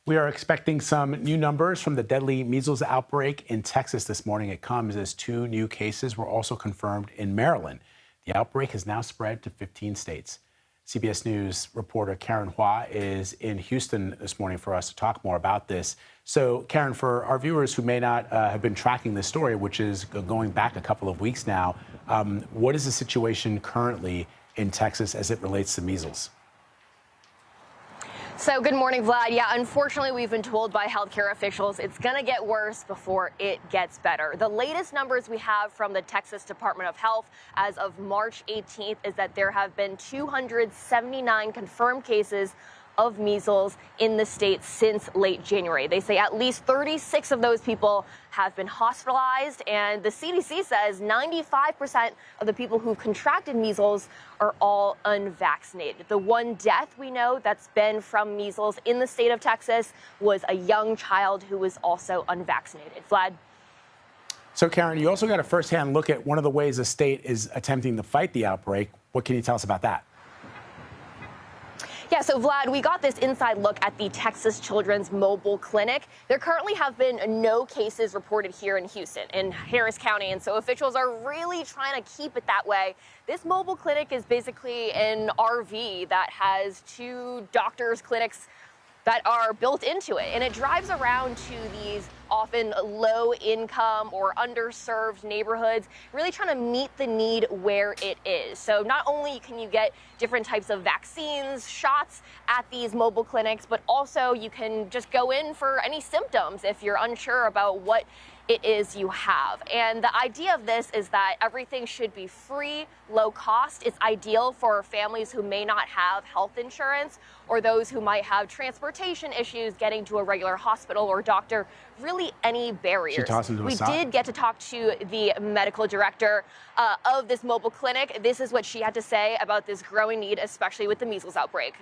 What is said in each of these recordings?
We are expecting some new numbers from the deadly measles outbreak in Texas this morning. It comes as 2 new cases were also confirmed in Maryland. The outbreak has now spread to 15 states. CBS News reporter Karen Hua is in Houston this morning for us to talk more about this. So, Karen, for our viewers who may not have been tracking this story, which is going back a couple of weeks now, what is the situation currently in Texas as it relates to measles? So good morning, Vlad. Yeah, unfortunately, we've been told by healthcare officials it's going to get worse before it gets better. The latest numbers we have from the Texas Department of Health as of March 18th is that there have been 279 confirmed cases of measles in the state since late January. They say at least 36 of those people have been hospitalized, and the CDC says 95% of the people who've contracted measles are all unvaccinated. The one death we know that's been from measles in the state of Texas was a young child who was also unvaccinated. Vlad? So, Karen, you also got a firsthand look at one of the ways the state is attempting to fight the outbreak. What can you tell us about that? Yeah, so Vlad, we got this inside look at the Texas Children's Mobile Clinic. There currently have been no cases reported here in Houston, in Harris County, and so officials are really trying to keep it that way. This mobile clinic is basically an RV that has 2 doctors' clinics that are built into it, and it drives around to these often low-income or underserved neighborhoods, really trying to meet the need where it is. So not only can you get different types of vaccines, shots at these mobile clinics, but also you can just go in for any symptoms if you're unsure about what it is you have. And the idea of this is that everything should be free, low cost. It's ideal for families who may not have health insurance or those who might have transportation issues getting to a regular hospital or doctor, really any barriers. We did get to talk to the medical director of this mobile clinic. This is what she had to say about this growing need, especially with the measles outbreak.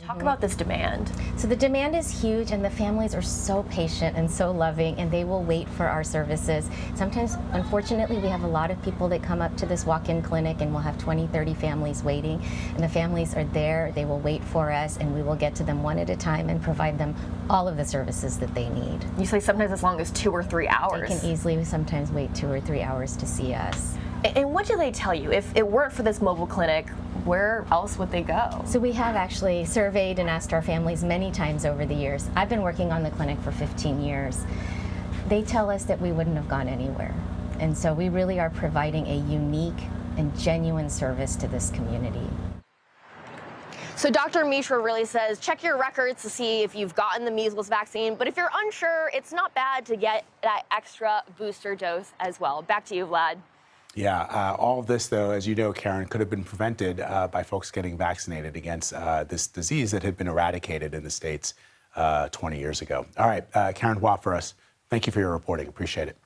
Talk about this demand. So the demand is huge, and the families are so patient and so loving, and they will wait for our services. Sometimes, unfortunately, we have a lot of people that come up to this walk-in clinic, and we'll have 20, 30 families waiting, and the families are there. They will wait for us, and we will get to them one at a time and provide them all of the services that they need. You say sometimes as long as 2 or 3 hours. They can easily sometimes wait 2 or 3 hours to see us. And what do they tell you? If it weren't for this mobile clinic, where else would they go? So we have actually surveyed and asked our families many times over the years. I've been working on the clinic for 15 years. They tell us that we wouldn't have gone anywhere. And so we really are providing a unique and genuine service to this community. So Dr. Mishra really says, check your records to see if you've gotten the measles vaccine. But if you're unsure, it's not bad to get that extra booster dose as well. Back to you, Vlad. Yeah, all of this, though, as you know, Karen, could have been prevented by folks getting vaccinated against this disease that had been eradicated in the States 20 years ago. All right, Karen Hua for us. Thank you for your reporting. Appreciate it.